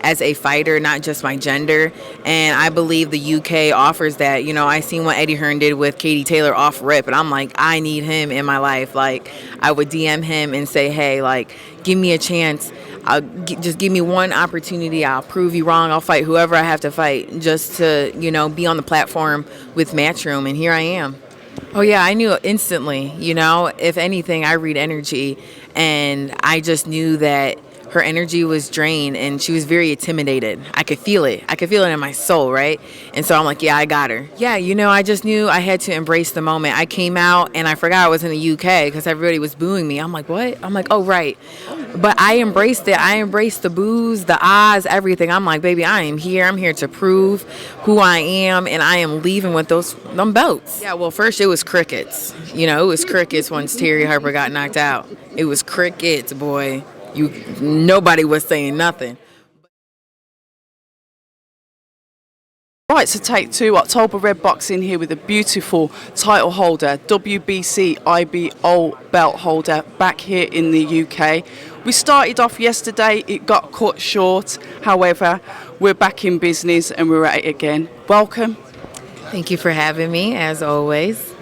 as a fighter, not just my gender. And I believe the UK offers that. You know, I seen what Eddie Hearn did with Katie Taylor off rip, and I'm like, I need him in my life. Like, I would DM him and say, hey, like, give me a chance. Just give me one opportunity. I'll prove you wrong. I'll fight whoever I have to fight just to, you know, be on the platform with Matchroom. And here I am. Oh, yeah, I knew instantly. You know, if anything, I read energy. And I just knew that her energy was drained and she was very intimidated. I could feel it. I could feel it in my soul, right? And so I'm like, yeah, I got her. Yeah, you know, I just knew I had to embrace the moment. I came out and I forgot I was in the UK because everybody was booing me. I'm like, what? I'm like, oh, right. But I embraced it. I embraced the boos, the ahs, everything. I'm like, baby, I am here. I'm here to prove who I am, and I am leaving with them belts. Yeah, well, first it was crickets. You know, it was crickets once Terry Harper got knocked out. It was crickets, boy. Nobody was saying nothing. Right, so take two, October Red Boxing here with a beautiful title holder, WBC IBO belt holder, back here in the UK. We started off yesterday, it got cut short. However, we're back in business and we're at it again. Welcome. Thank you for having me, as always.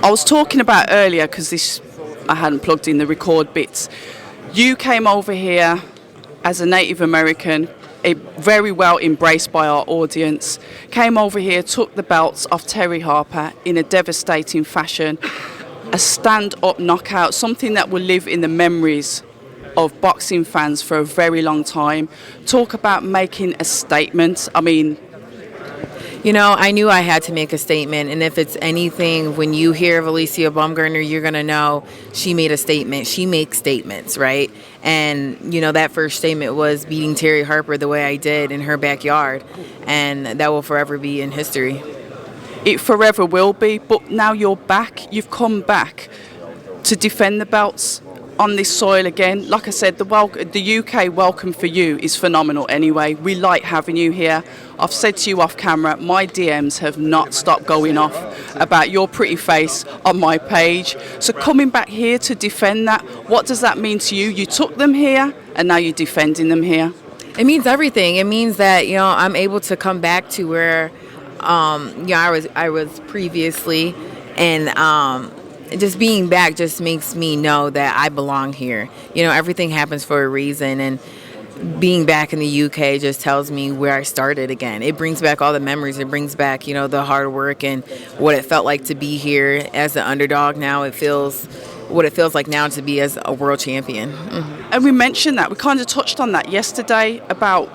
I was talking about earlier, because I hadn't plugged in the record bits. You came over here as a Native American, very well embraced by our audience, came over here, took the belts off Terry Harper in a devastating fashion, a stand-up knockout, something that will live in the memories of boxing fans for a very long time. Talk about making a statement. I mean, you know, I knew I had to make a statement, and if it's anything, when you hear of Alycia Baumgardner, you're going to know she made a statement. She makes statements, right? And, you know, that first statement was beating Terry Harper the way I did in her backyard, and that will forever be in history. It forever will be, but now you're back. You've come back to defend the belts on this soil again. Like I said, the UK welcome for you is phenomenal anyway. We like having you here. I've said to you off camera, my DMs have not stopped going off about your pretty face on my page. So coming back here to defend that, what does that mean to you? You took them here and now you're defending them here. It means everything. It means that, you know, I'm able to come back to where I was previously, and just being back just makes me know that I belong here. You know, everything happens for a reason, and being back in the UK just tells me where I started again. It brings back all the memories. It brings back, you know, the hard work and what it felt like to be here as an underdog. Now it feels what it feels like now to be as a world champion. Mm-hmm. And we mentioned that. We kind of touched on that yesterday about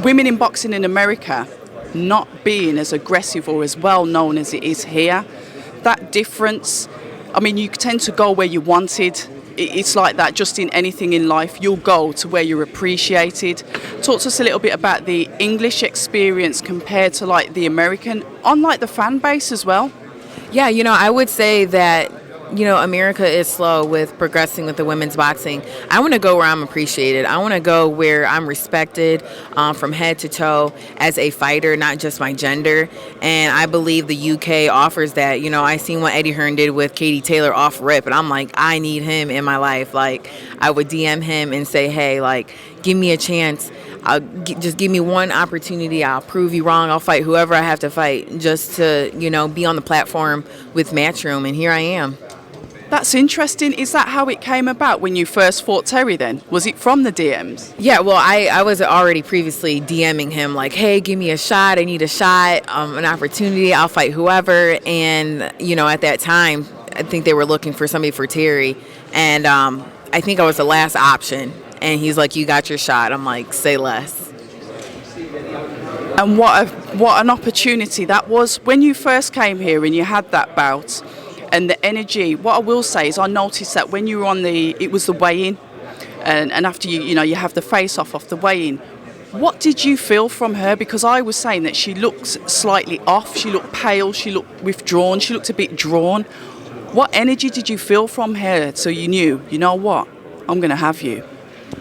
women in boxing in America not being as aggressive or as well known as it is here. That difference, I mean, you tend to go where you wanted. It's like that just in anything in life. You'll go to where you're appreciated. Talk to us a little bit about the English experience compared to like the American, on like the fan base as well. Yeah, you know, I would say that, you know, America is slow with progressing with the women's boxing. I want to go where I'm appreciated. I want to go where I'm respected from head to toe as a fighter, not just my gender. And I believe the UK offers that. You know, I seen what Eddie Hearn did with Katie Taylor off rip, and I'm like, I need him in my life. Like, I would DM him and say, hey, like, give me a chance. Just give me one opportunity. I'll prove you wrong. I'll fight whoever I have to fight just to, you know, be on the platform with Matchroom. And here I am. That's interesting. Is that how it came about when you first fought Terry then? Was it from the DMs? Yeah, well, I was already previously DMing him like, hey, give me a shot. I need a shot, an opportunity. I'll fight whoever. And, you know, at that time, I think they were looking for somebody for Terry. And I think I was the last option. And he's like, you got your shot. I'm like, say less. And what an opportunity that was when you first came here and you had that bout. And the energy, what I will say is I noticed that when you were it was the weigh-in, and after you have the face-off the weigh-in, what did you feel from her? Because I was saying that she looked slightly off, she looked pale, she looked withdrawn, she looked a bit drawn. What energy did you feel from her so you knew, you know what, I'm going to have you?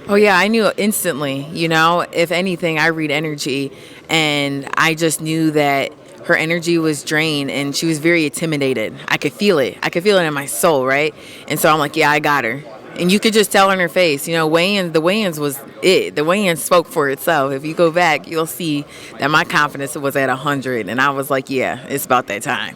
Oh, yeah, I knew instantly. You know, if anything, I read energy, and I just knew that her energy was drained and she was very intimidated. I could feel it. I could feel it in my soul, right? And so I'm like, yeah, I got her. And you could just tell on her face, you know, the weigh-ins was it. The weigh-ins spoke for itself. If you go back, you'll see that my confidence was at 100, and I was like, yeah, it's about that time.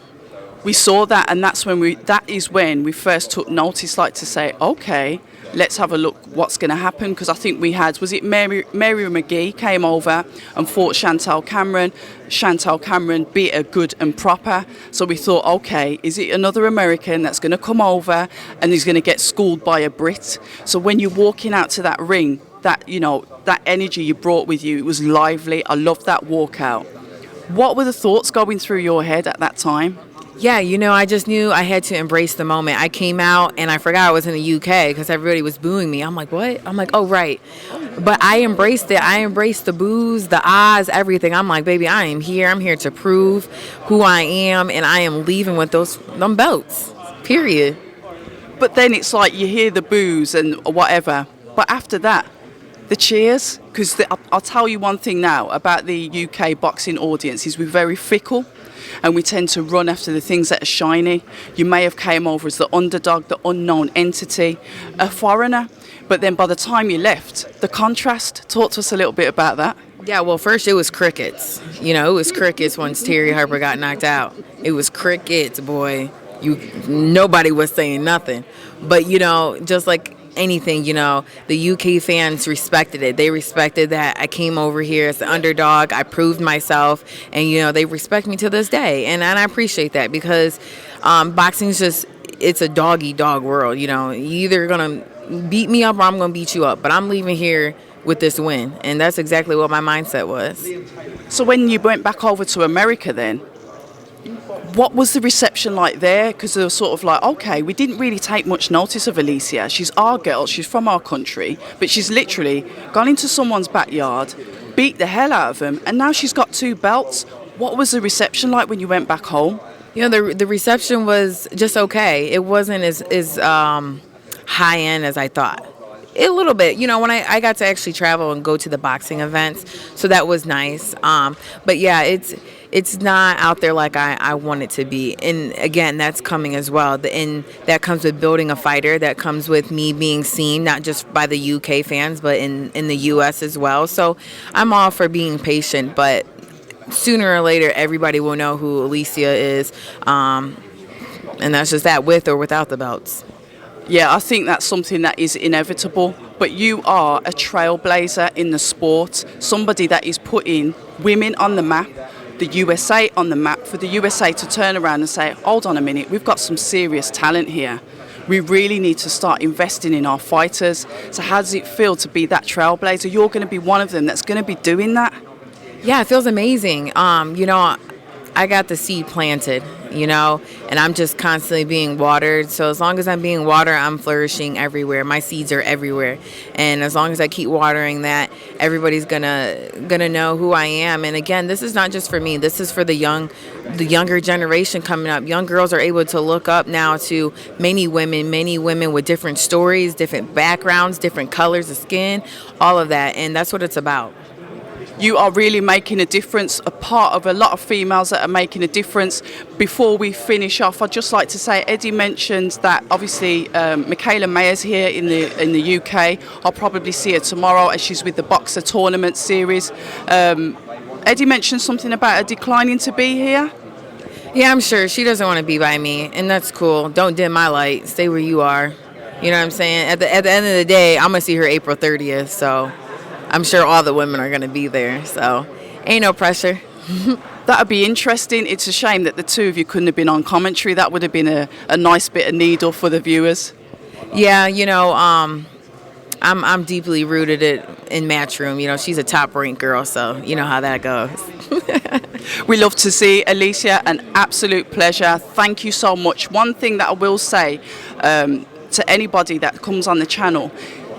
We saw that, and that is when we first took notice, like to say, okay, let's have a look what's going to happen, because I think we had, was it Mary McGee came over and fought Chantal Cameron. Chantal Cameron beat her good and proper, so we thought, okay, is it another American that's going to come over and he's going to get schooled by a Brit? So when you're walking out to that ring, that, you know, that energy you brought with you, it was lively. I loved that walkout. What were the thoughts going through your head at that time? Yeah, you know, I just knew I had to embrace the moment. I came out and I forgot I was in the UK because everybody was booing me. I'm like, what? I'm like, oh, right. But I embraced it. I embraced the boos, the ahs, everything. I'm like, baby, I am here. I'm here to prove who I am, and I am leaving with them belts, period. But then it's like you hear the boos and whatever. But after that, the cheers, because I'll tell you one thing now about the UK boxing audience is we're very fickle. And we tend to run after the things that are shiny. You may have came over as the underdog, the unknown entity, a foreigner. But then by the time you left, the contrast, talk to us a little bit about that. Yeah, well, first it was crickets. You know, it was crickets once Terry Harper got knocked out. It was crickets, boy. Nobody was saying nothing. But, you know, just like anything, you know, the UK fans respected it. They respected that I came over here as the underdog. I proved myself, and, you know, they respect me to this day. And I appreciate that, because boxing's just, it's a dog-eat-dog world. You know, you either going to beat me up or I'm going to beat you up. But I'm leaving here with this win. And that's exactly what my mindset was. So when you went back over to America then, what was the reception like there? Because they were sort of like, okay, we didn't really take much notice of Alycia. She's our girl, she's from our country, but she's literally gone into someone's backyard, beat the hell out of them, and now she's got 2 belts. What was the reception like when you went back home? You know, the reception was just okay. It wasn't as high end as I thought. A little bit, you know, when I got to actually travel and go to the boxing events, so that was nice. But yeah, it's not out there like I want it to be. And again, that's coming as well. And that comes with building a fighter. That comes with me being seen, not just by the UK fans, but in the US as well. So I'm all for being patient, but sooner or later, everybody will know who Alycia is. And that's just that, with or without the belts. Yeah, I think that's something that is inevitable. But you are a trailblazer in the sport, somebody that is putting women on the map, the USA on the map, for the USA to turn around and say, hold on a minute, we've got some serious talent here. We really need to start investing in our fighters. So how does it feel to be that trailblazer? You're going to be one of them that's going to be doing that. Yeah, it feels amazing. You know, I got the seed planted, you know, and I'm just constantly being watered. So as long as I'm being watered, I'm flourishing everywhere. My seeds are everywhere. And as long as I keep watering that, everybody's gonna know who I am. And again, this is not just for me. This is for the younger generation coming up. Young girls are able to look up now to many women with different stories, different backgrounds, different colors of skin, all of that. And that's what it's about. You are really making a difference, a part of a lot of females that are making a difference. Before we finish off, I'd just like to say, Eddie mentioned that obviously Michaela Mayer's here in the UK. I'll probably see her tomorrow as she's with the Boxer Tournament Series. Eddie mentioned something about her declining to be here. Yeah, I'm sure. She doesn't want to be by me, and that's cool. Don't dim my light. Stay where you are. You know what I'm saying? At the end of the day, I'm going to see her April 30th, so I'm sure all the women are going to be there, so ain't no pressure. That would be interesting. It's a shame that the two of you couldn't have been on commentary. That would have been a nice bit of needle for the viewers. Yeah, you know, I'm deeply rooted in Matchroom. You know, she's a top-ranked girl, so you know how that goes. We love to see Alycia. An absolute pleasure. Thank you so much. One thing that I will say to anybody that comes on the channel,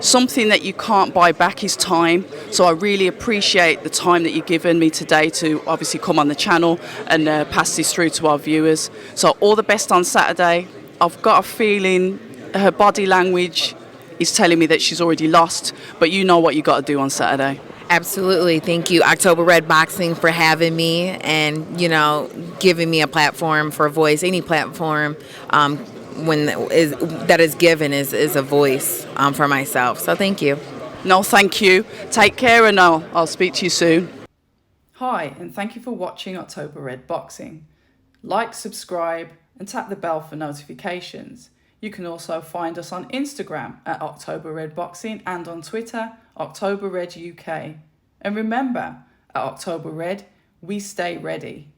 something that you can't buy back is time. So I really appreciate the time that you've given me today to obviously come on the channel and pass this through to our viewers. So all the best on Saturday. I've got a feeling her body language is telling me that she's already lost, but you know what you got to do on Saturday. Absolutely. Thank you, October Red Boxing, for having me and, you know, giving me a platform for a voice, any platform. that is given is a voice for myself. So thank you. No, thank you. Take care, and I'll speak to you soon. Hi, and thank you for watching October Red Boxing. Like, subscribe, and tap the bell for notifications. You can also find us on Instagram at October Red Boxing and on Twitter, October Red UK. And remember, at October Red, we stay ready.